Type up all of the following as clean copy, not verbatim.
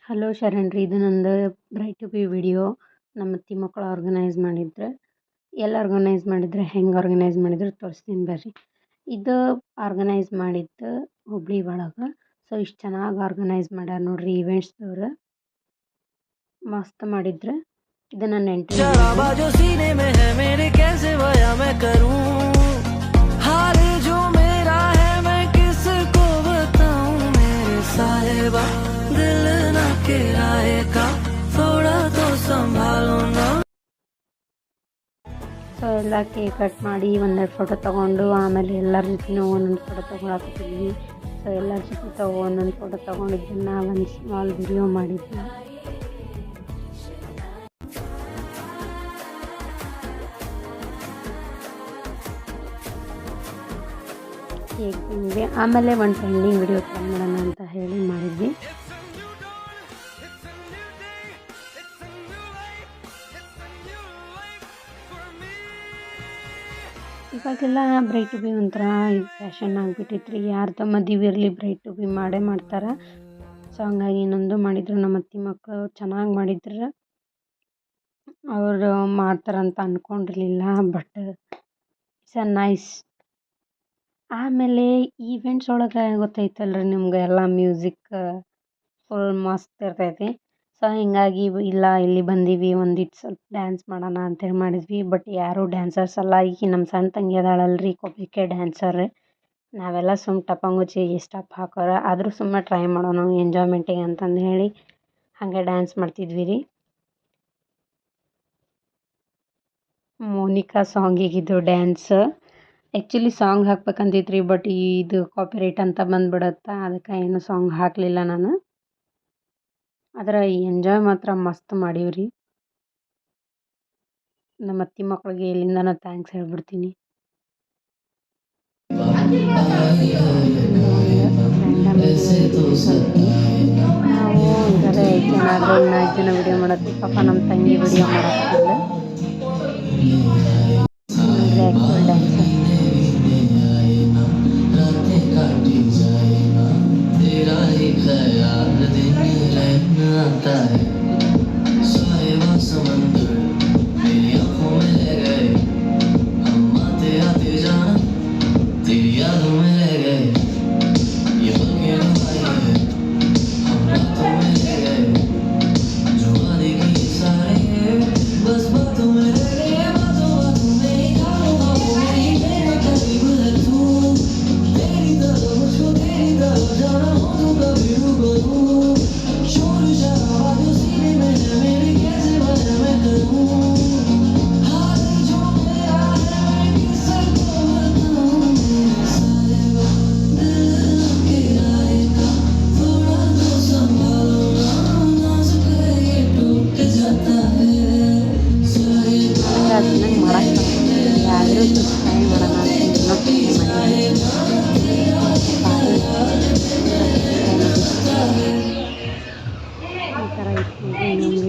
Hello ಶರಣ್ರಿ, ಇದು ನಂದು bright to B video. ನಮ್ಮ ಅತ್ತಿ ಮಕ್ಕಳು ಆರ್ಗನೈಸ್ ಮಾಡಿದ್ರೆ ಹೆಂಗೆ ಆರ್ಗನೈಸ್ ಮಾಡಿದ್ರು ತೋರಿಸ್ತೀನಿ ಬರ್ರಿ. ಇದು ಆರ್ಗನೈಸ್ ಮಾಡಿದ್ದು ಹುಬ್ಳಿ ಒಳಗೆ. ಸೊ ಇಷ್ಟು ಚೆನ್ನಾಗಿ ಆರ್ಗನೈಸ್ ಮಾಡ್ಯಾರ ನೋಡ್ರಿ ಈವೆಂಟ್ಸ್ದವ್ರು. ಮಸ್ತ್ ಮಾಡಿದ್ರೆ ಇದು ನನ್ನ ನೆಂಟರು. ಸೊ ಎಲ್ಲ ಕೇಕ್ ಕಟ್ ಮಾಡಿ ಒಂದೆರಡು ಫೋಟೋ ತೊಗೊಂಡು ಆಮೇಲೆ ಎಲ್ಲರ ಜೊತೆನೂ ಒಂದೊಂದು ಫೋಟೋ ತೊಗೊಳಕತ್ತಿದ್ವಿ. ಸೊ ಎಲ್ಲರ ಜೊತೆ ಒಂದೊಂದು ಫೋಟೋ ತೊಗೊಂಡಿದ್ದನ್ನು ಒಂದು ಸ್ಮಾಲ್ ವಿಡಿಯೋ ಮಾಡಿದ್ವಿ. ಕೇಕ್ ತಿಂದ್ವಿ, ಆಮೇಲೆ ಒಂದು ಟ್ರೆಂಡಿಂಗ್ ವಿಡಿಯೋ ಟ್ರೈ ಮಾಡೋಣ ಅಂತ ಹೇಳಿ ಮಾಡಿದ್ವಿ. ಇವಾಗೆಲ್ಲ ಬ್ರೈಟ್ ಟು ಬಿ ಒಂಥರ ಫ್ಯಾಷನ್ ಆಗಿಬಿಟ್ಟಿತ್ತು ರೀ. ಯಾರ್ದು ಮದುವೆ ಇರಲಿ ಬ್ರೈಟ್ ಟು ಬಿ ಮಾಡೇ ಮಾಡ್ತಾರೆ. ಸೊ ಹಂಗಾಗಿ ಇನ್ನೊಂದು ಮಾಡಿದ್ರು ನಮ್ಮ ಅತ್ತಿ ಮಕ್ಕಳು ಚೆನ್ನಾಗಿ ಮಾಡಿದ್ರು. ಅವರು ಮಾಡ್ತಾರಂತ ಅಂದ್ಕೊಂಡಿರಲಿಲ್ಲ, ಬಟ್ ಇಟ್ಸ್ ಅ ನೈಸ್. ಆಮೇಲೆ ಈವೆಂಟ್ಸ್ ಒಳಗೆ ಗೊತ್ತೈತಲ್ರಿ ನಿಮ್ಗೆ, ಎಲ್ಲ ಮ್ಯೂಸಿಕ್ ಫುಲ್ ಮಸ್ತ್ ಇರ್ತೈತಿ. ಸೊ ಹೀಗಾಗಿ ಇಲ್ಲ ಇಲ್ಲಿ ಬಂದೀವಿ ಒಂದಿಟ್ಟು ಸ್ವಲ್ಪ ಡ್ಯಾನ್ಸ್ ಮಾಡೋಣ ಅಂತೇಳಿ ಮಾಡಿದ್ವಿ. ಬಟ್ ಯಾರೂ ಡ್ಯಾನ್ಸರ್ಸ್ ಅಲ್ಲ. ಈಗ ನಮ್ಮ ಸಣ್ಣ ತಂಗಿ ಅದಾಳಲ್ರಿ, ಕೊಬ್ಲಿಕೆ ಡ್ಯಾನ್ಸರ್. ನಾವೆಲ್ಲ ಸುಮ್ಮ ಟಪಂಗುಚಿ ಸ್ಟೆಪ್ ಹಾಕೋರ, ಆದರೂ ಸುಮ್ಮನೆ ಟ್ರೈ ಮಾಡೋಣ ಎಂಜಾಯ್ಮೆಂಟಿಗೆ ಅಂತಂದು ಹೇಳಿ ಹಾಗೆ ಡ್ಯಾನ್ಸ್ ಮಾಡ್ತಿದ್ವಿ ರೀ. ಮೋನಿಕಾ ಸಾಂಗಿಗಿದ್ದು ಡ್ಯಾನ್ಸ್. ಆ್ಯಕ್ಚುಲಿ ಸಾಂಗ್ ಹಾಕ್ಬೇಕಂತಿತ್ತು ಬಟ್ ಇದು ಕಾಪಿರೈಟ್ ಅಂತ ಬಂದುಬಿಡತ್ತಾ, ಅದಕ್ಕೆ ಏನು ಸಾಂಗ್ ಹಾಕಲಿಲ್ಲ ನಾನು. ಆದರೆ ಎಂಜಾಯ್ ಮಾತ್ರ ಮಸ್ತ್ ಮಾಡೀವ್ರಿ. ನಮ್ಮ ಅತ್ತಿ ಮಕ್ಕಳಿಗೆ ಇಲ್ಲಿಂದನೇ ಥ್ಯಾಂಕ್ಸ್ ಹೇಳ್ಬಿಡ್ತೀನಿ. ನಾವು ಇರೋದೇ 5 ಜನ, ಆದರೆ 4 ಜನ ವಿಡಿಯೋ ಮಾಡತ್ತೀವಿ. ಪಾಪ ನಮ್ಮ ತಂಗಿ ವಿಡಿಯೋ ಮಾಡಕ್ಕಿಲ್ಲ. Actual dancer.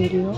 Video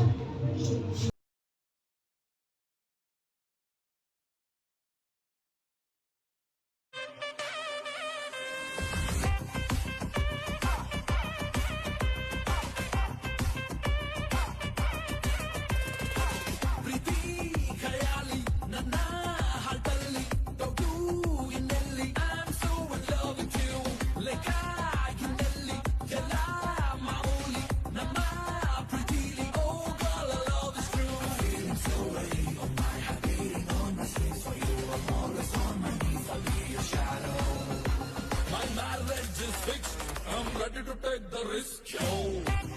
I'm ready to take the risk. Yo.